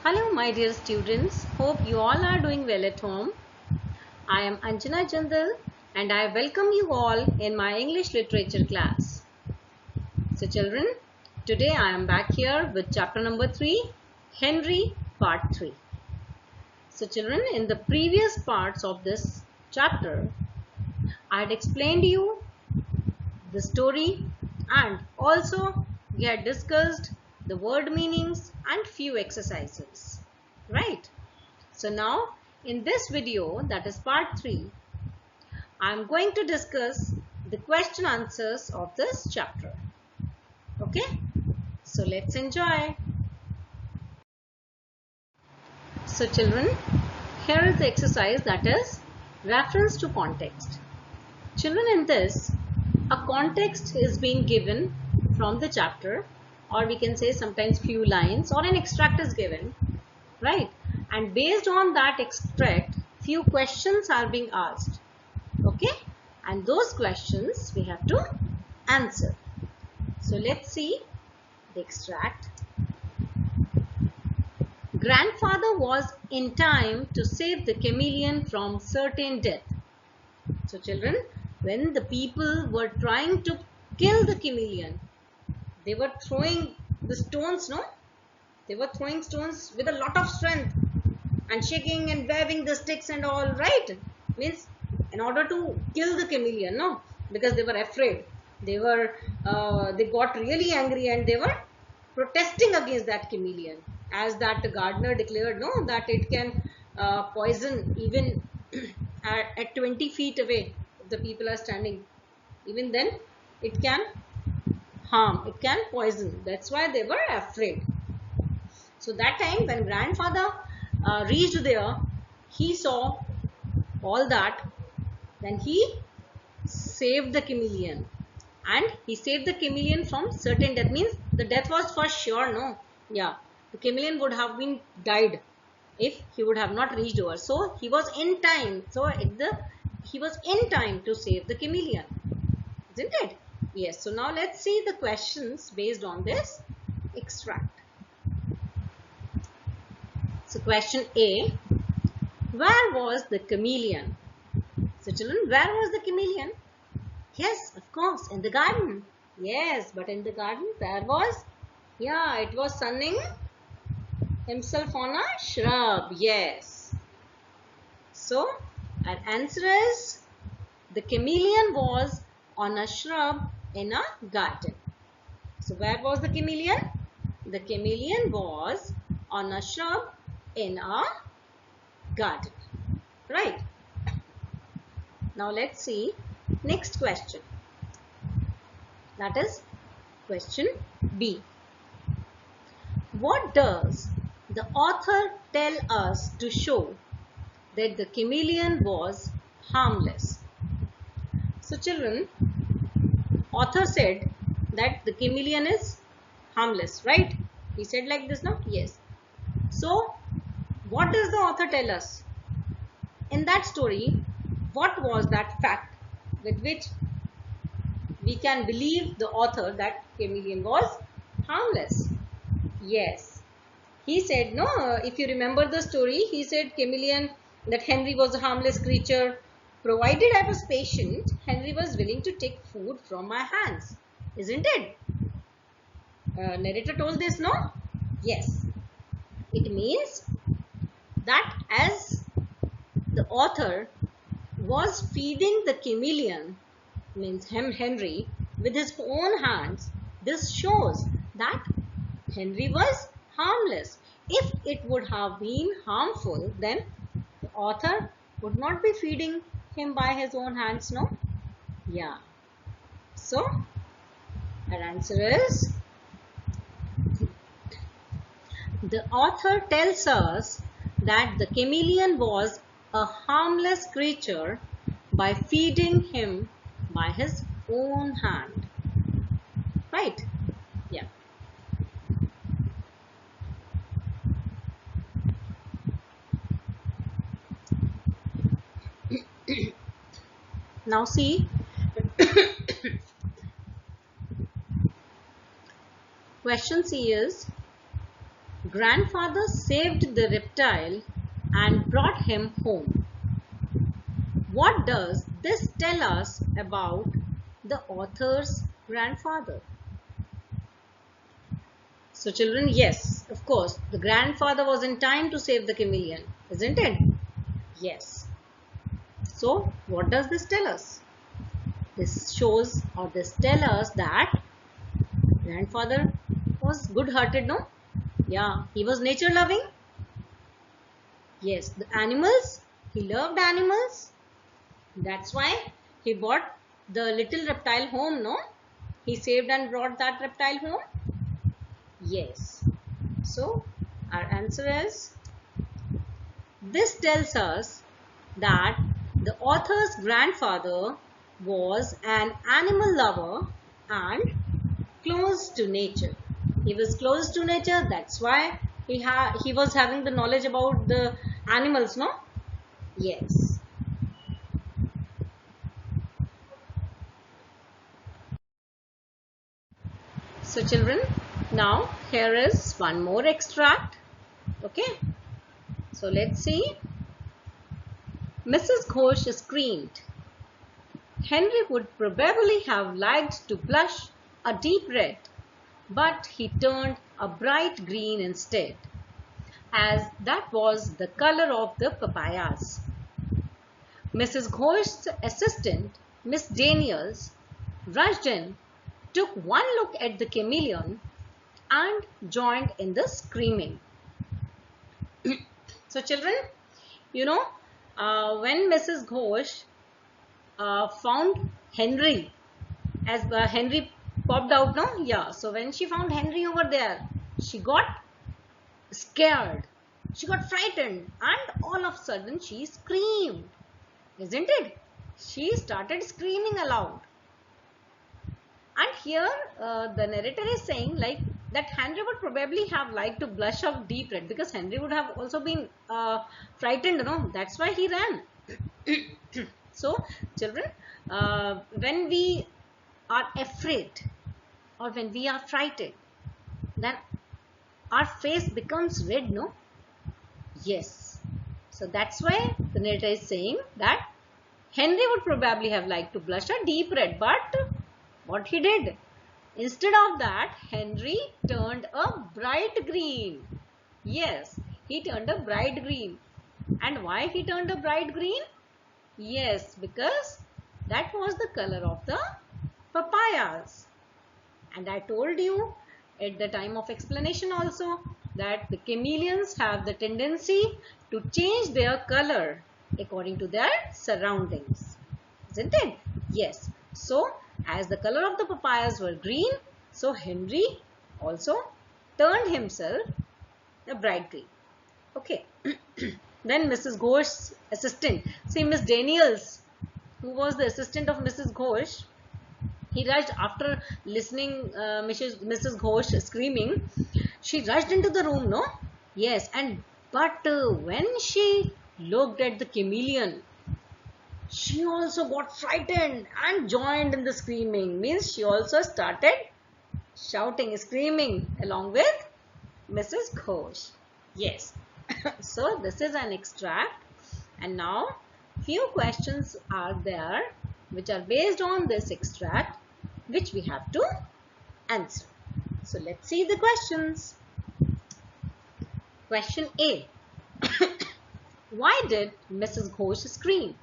Hello my dear students, hope you all are doing well at home. I am Anjana Jandal and I welcome you all in my English literature class. So children, today I am back here with chapter number 3, Henry part 3. So children, in the previous parts of this chapter, I had explained you the story and also we had discussed the word meanings and few exercises, right? So now in this video, that is part 3, I am going to discuss the question answers of this chapter. Okay, so let's enjoy. So children, here is the exercise, that is reference to context. Children, in this, a context is being given from the chapter, or we can say sometimes few lines, or an extract is given, right? And based on that extract, few questions are being asked, okay? And those questions we have to answer. So let's see the extract. Grandfather was in time to save the chameleon from certain death. So children, when the people were trying to kill the chameleon, they were throwing the stones, no? They were throwing stones with a lot of strength and shaking and waving the sticks and all, right? Means in order to kill the chameleon, no? Because they were afraid. They got really angry and they were protesting against that chameleon. As that gardener declared, no, that it can poison even at 20 feet away if the people are standing. Even then, it can harm, it can poison. That's why they were afraid. So that time when grandfather reached there, he saw all that. Then he saved the chameleon, and he saved the chameleon from certain death. Means the death was for sure, no? Yeah, the chameleon would have been died if he would have not reached over. So he was in time. So he was in time to save the chameleon, isn't it? Yes. So now let's see the questions based on this extract. So question A, where was the chameleon? So children, where was the chameleon? Yes, of course, in the garden. Yes, but in the garden where was? Yeah, it was sunning himself on a shrub. Yes. So our answer is the chameleon was on a shrub in a garden. So where was the chameleon? The chameleon was on a shrub in a garden, right? Now let's see next question, that is question B. What does the author tell us to show that the chameleon was harmless? So children, author said that the chameleon is harmless, right? He said like this, no? Yes. So what does the author tell us? In that story, what was that fact with which we can believe the author that chameleon was harmless? Yes. He said, no, if you remember the story, he said chameleon, that Henry was a harmless creature. Provided I was patient, Henry was willing to take food from my hands. Isn't it? Narrator told this, no? Yes. It means that as the author was feeding the chameleon, means Henry, with his own hands, this shows that Henry was harmless. If it would have been harmful, then the author would not be feeding him by his own hands, no? Yeah. So our answer is, the author tells us that the chameleon was a harmless creature by feeding him by his own hand, right? Yeah. Now see question C is, grandfather saved the reptile and brought him home. What does this tell us about the author's grandfather? So children, yes, of course, the grandfather was in time to save the chameleon, isn't it? Yes. So what does this tell us? This shows or this tells us that grandfather was good-hearted, no? Yeah, he was nature-loving. Yes, the animals, he loved animals. That's why he brought the little reptile home, no? He saved and brought that reptile home. Yes. So our answer is, this tells us that the author's grandfather was an animal lover and close to nature. He was close to nature, that's why he was having the knowledge about the animals, no? Yes. So children, now here is one more extract. Okay. So let's see. Mrs. Ghosh screamed. Henry would probably have liked to blush a deep red, but he turned a bright green instead, as that was the color of the papayas. Mrs. Ghosh's assistant, Miss Daniels, rushed in, took one look at the chameleon, and joined in the screaming. So children, you know, when Mrs. Ghosh found Henry, as Henry popped out, no? Yeah, so when she found Henry over there, she got scared, she got frightened, and all of a sudden she screamed, isn't it? She started screaming aloud. And here the narrator is saying like that Henry would probably have liked to blush of deep red, because Henry would have also been frightened, no? That's why he ran. So children, when we are afraid or when we are frightened, then our face becomes red, no? Yes. So that's why the narrator is saying that Henry would probably have liked to blush a deep red, but what he did? Instead of that, Henry turned a bright green. Yes, he turned a bright green. And why he turned a bright green? Yes, because that was the color of the papayas. And I told you at the time of explanation also that the chameleons have the tendency to change their color according to their surroundings. Isn't it? Yes. So, as the color of the papayas were green, so Henry also turned himself a bright green. Okay. Then Mrs. Ghosh's assistant, see Miss Daniels, who was the assistant of Mrs. Ghosh, he rushed after listening Mrs. Ghosh screaming. She rushed into the room, no? Yes, and but when she looked at the chameleon, she also got frightened and joined in the screaming. Means she also started shouting, screaming along with Mrs. Ghosh. Yes. So this is an extract, and now few questions are there which are based on this extract, which we have to answer. So let's see the questions. Question A. Why did Mrs. Ghosh scream?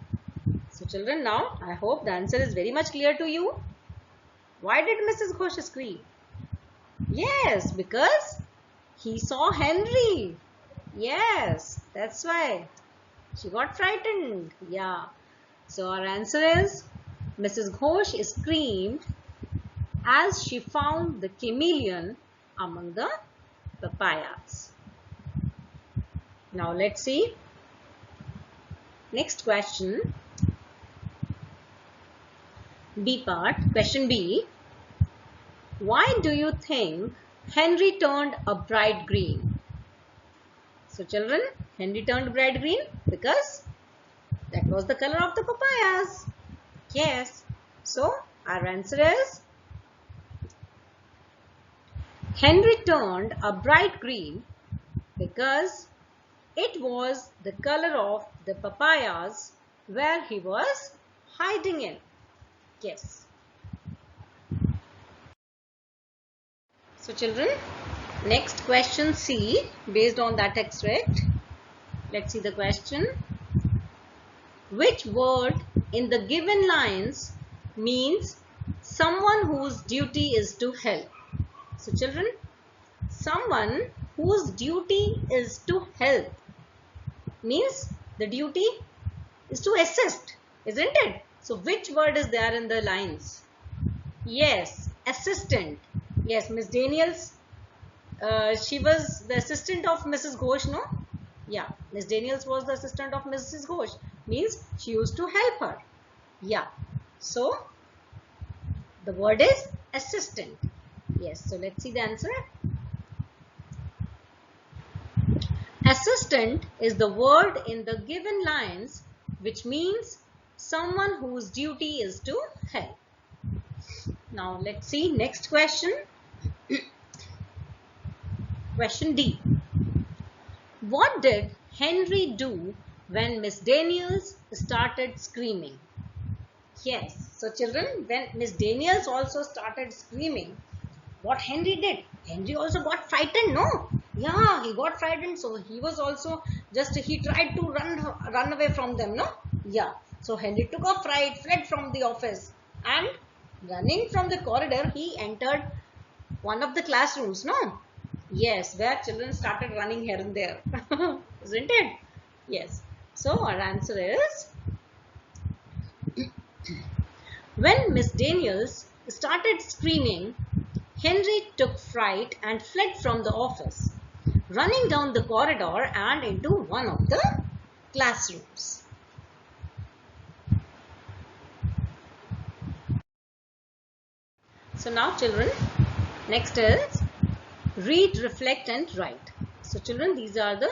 So children, now I hope the answer is very much clear to you. Why did Mrs. Ghosh scream? Yes, because he saw Henry. Yes, that's why she got frightened. Yeah. So our answer is Mrs. Ghosh screamed as she found the chameleon among the papayas. Now let's see. Next question. B part. Question B. Why do you think Henry turned a bright green? So children, Henry turned bright green because that was the color of the papayas. Yes. So our answer is Henry turned a bright green Because it was the color of the papayas where he was hiding in. Yes. So children, next question C based on that extract. Let's see the question. Which word in the given lines means someone whose duty is to help? So children, someone whose duty is to help means the duty is to assist, isn't it? So which word is there in the lines? Yes, assistant. Yes, Miss Daniels, she was the assistant of Mrs. Ghosh, no? Yeah, Miss Daniels was the assistant of Mrs. Ghosh. Means she used to help her. Yeah. So the word is assistant. Yes. So let's see the answer. Assistant is the word in the given lines which means someone whose duty is to help. Now let's see next question. Question D. What did Henry do when Miss Daniels started screaming? Yes. So children, when Miss Daniels also started screaming, what Henry did? Henry also got frightened, no? Yeah, he got frightened. So he was also he tried to run away from them, no? Yeah. So Henry took a fright, fled from the office and running from the corridor, he entered one of the classrooms, no? Yes, where children started running here and there. Isn't it? Yes. So our answer is when Miss Daniels started screaming, Henry took fright and fled from the office, running down the corridor and into one of the classrooms. So now children, next is read, reflect and write. So children, these are the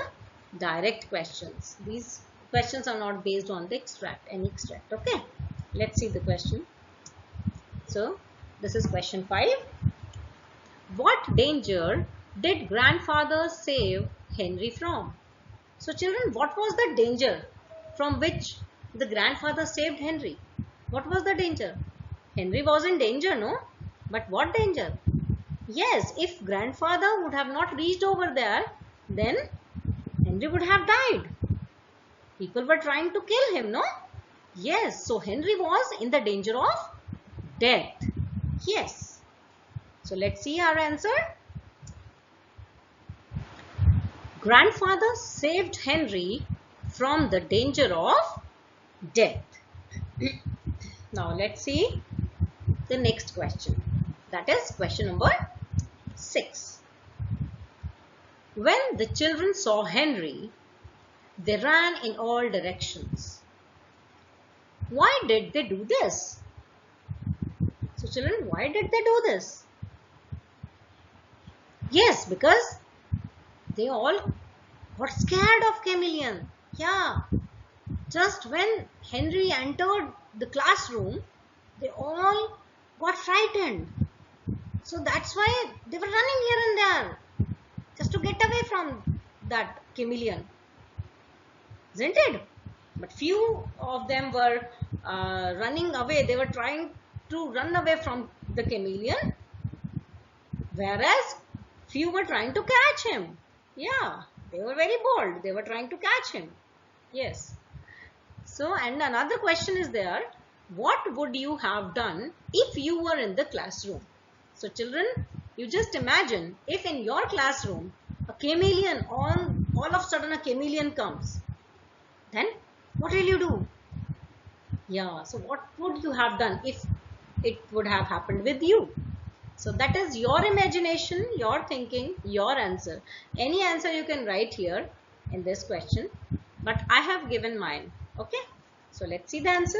direct questions. These questions are not based on the extract, any extract. Okay. Let's see the question. So this is question 5. What danger did grandfather save Henry from? So children, what was the danger from which the grandfather saved Henry? What was the danger? Henry was in danger, no? But what danger? Yes, if grandfather would have not reached over there, then Henry would have died. People were trying to kill him, no? Yes, so Henry was in the danger of death. Yes. So let's see our answer. Grandfather saved Henry from the danger of death. Now let's see the next question. That is question number 6. When the children saw Henry, they ran in all directions. Why did they do this? So children, why did they do this? Yes, because they all got scared of Chameleon. Yeah. Just when Henry entered the classroom, they all got frightened. So that's why they were running here and there just to get away from that Chameleon. Isn't it? But few of them were running away. They were trying to run away from the Chameleon. Whereas few were trying to catch him. Yeah, they were very bold. They were trying to catch him. Yes. So, and another question is there. What would you have done if you were in the classroom? So, children, you just imagine if in your classroom a chameleon, all of a sudden a chameleon comes. Then what will you do? Yeah, so what would you have done if it would have happened with you? So that is your imagination, your thinking, your answer. Any answer you can write here in this question, but I have given mine. Okay, so let's see the answer.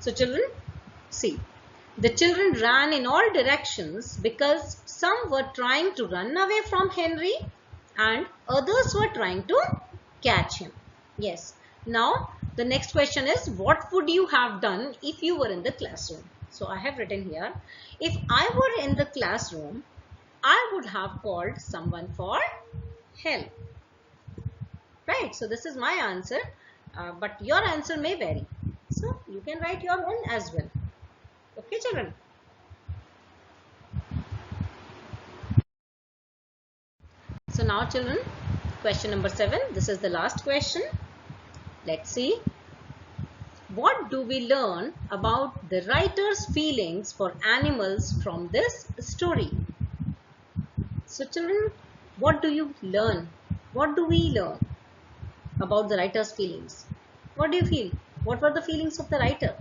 So children, see, the children ran in all directions because some were trying to run away from Henry and others were trying to catch him. Yes. Now, the next question is, what would you have done if you were in the classroom? So, I have written here, if I were in the classroom, I would have called someone for help. Right, so this is my answer, but your answer may vary. So you can write your own as well. Okay, children. So now, children, question number 7. This is the last question. Let's see. What do we learn about the writer's feelings for animals from this story? So children, what do you learn? What do we learn about the writer's feelings? What do you feel? What were the feelings of the writer?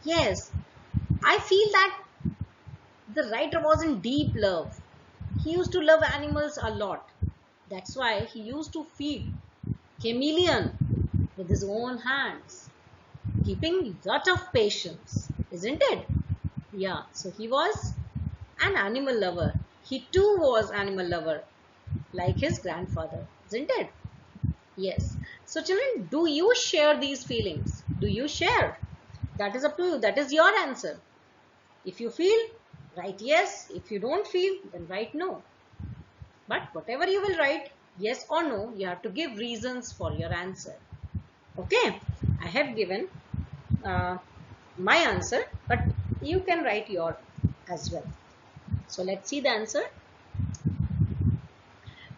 Yes, I feel that the writer was in deep love. He used to love animals a lot. That's why he used to feed chameleon with his own hands, keeping lot of patience, isn't it? Yeah, so he was an animal lover. He too was animal lover, like his grandfather, isn't it? Yes. So children, do you share these feelings? Do you share? That is up to you. That is your answer. If you feel, write yes. If you don't feel, then write no. But whatever you will write, yes or no, you have to give reasons for your answer. Okay. I have given my answer, but you can write your as well. So let's see the answer.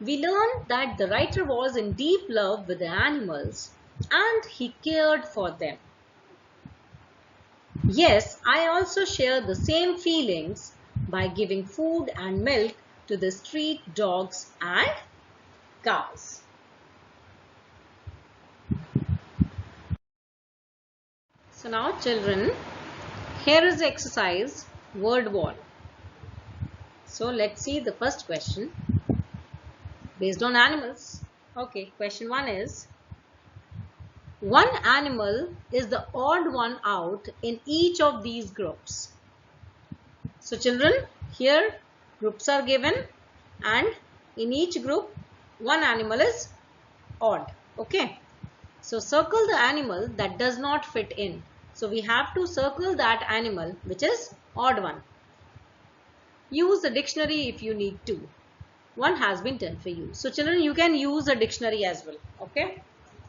We learn that the writer was in deep love with the animals and he cared for them. Yes, I also share the same feelings by giving food and milk to the street dogs and cows. So now children, here is the exercise word wall. So let's see the first question based on animals. Okay, question 1 is, one animal is the odd one out in each of these groups. So children, here groups are given and in each group one animal is odd. Okay, so circle the animal that does not fit in. So we have to circle that animal which is odd one. Use the dictionary if you need to. One has been done for you. So children, you can use a dictionary as well. Okay,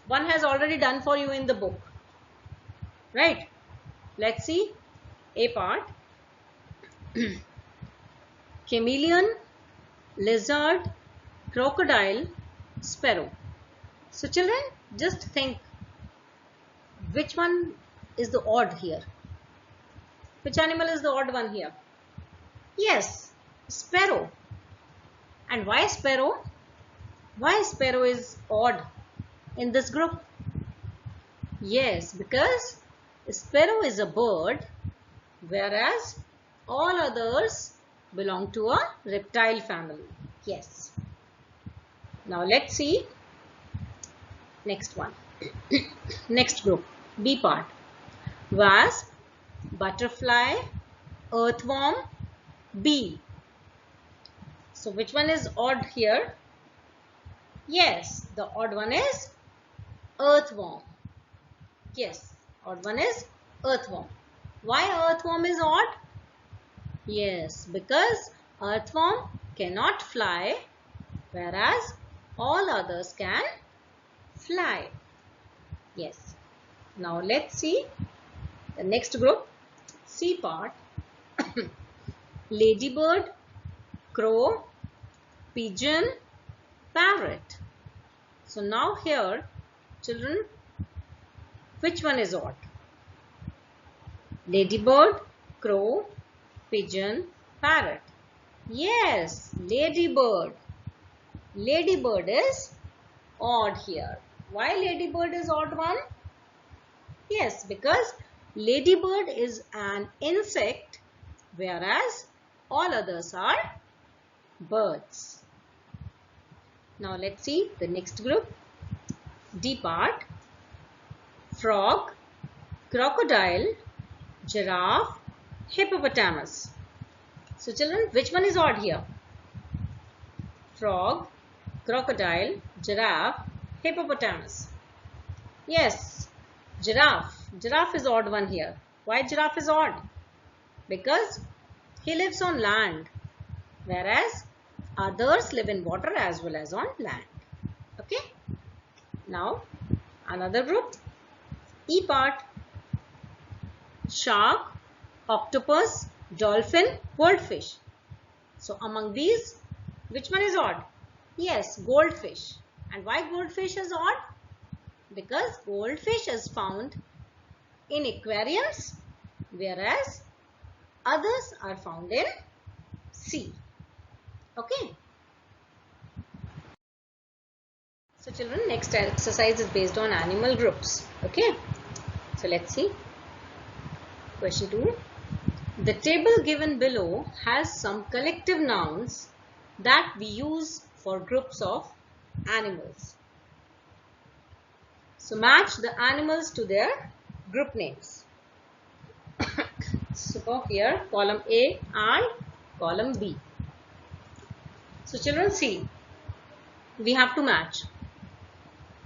one has already done for you in the book. Right, let's see A part. Chameleon, lizard, crocodile, sparrow. So children, just think which one is the odd here. Which animal is the odd one here? Yes, sparrow. And why sparrow? Why sparrow is odd in this group? Yes, because sparrow is a bird, whereas all others belong to a reptile family. Yes. Now let's see next one. Next group, B part. Wasp, butterfly, earthworm, bee. So which one is odd here? Yes, the odd one is earthworm. Yes, odd one is earthworm. Why earthworm is odd? Yes, because earthworm cannot fly, whereas all others can fly. Yes. Now let's see the next group, C part. Ladybird, crow, pigeon, parrot. So now here, children, which one is odd? Ladybird, crow, pigeon, parrot. Yes, ladybird. Ladybird is odd here. Why ladybird is odd one? Yes, because ladybird is an insect, whereas all others are birds. Now let's see the next group, D part. Frog, crocodile, giraffe, hippopotamus. So children, which one is odd here? Frog, crocodile, giraffe, hippopotamus. Yes, giraffe. Giraffe is odd one here. Why giraffe is odd? Because he lives on land, whereas Others live in water as well as on land. Okay. Now another group. E part. Shark, octopus, dolphin, goldfish. So among these, which one is odd? Yes, goldfish. And why goldfish is odd? Because goldfish is found in aquariums, whereas others are found in sea. Okay. So children, next exercise is based on animal groups. Okay. So let's see. Question 2. The table given below has some collective nouns that we use for groups of animals. So match the animals to their group names. So here column A, I, column B. So children, see, we have to match.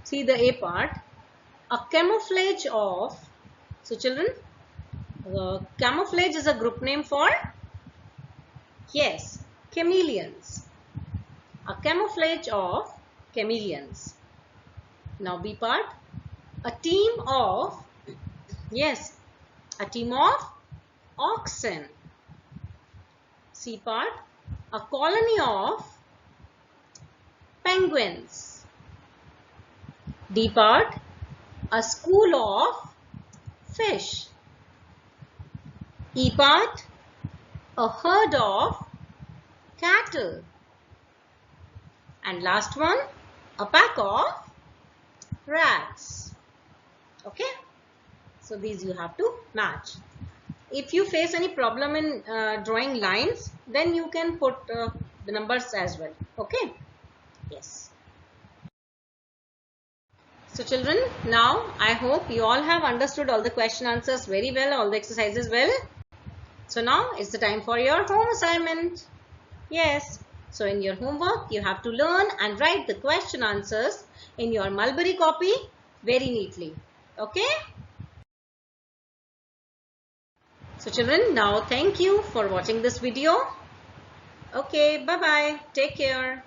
See the A part, a camouflage of, so children, camouflage is a group name for, yes, chameleons. A camouflage of chameleons. Now B part, a team of, yes, a team of oxen. C part, a colony of penguins. D part, a school of fish. E part, a herd of cattle. And last one, a pack of rats. Okay. So these you have to match. If you face any problem in drawing lines, then you can put the numbers as well. Okay. Yes. So children, now I hope you all have understood all the question answers very well, all the exercises well. So now it's the time for your home assignment. Yes. So in your homework, you have to learn and write the question answers in your mulberry copy very neatly. Okay. So children, now thank you for watching this video. Okay, bye-bye. Take care.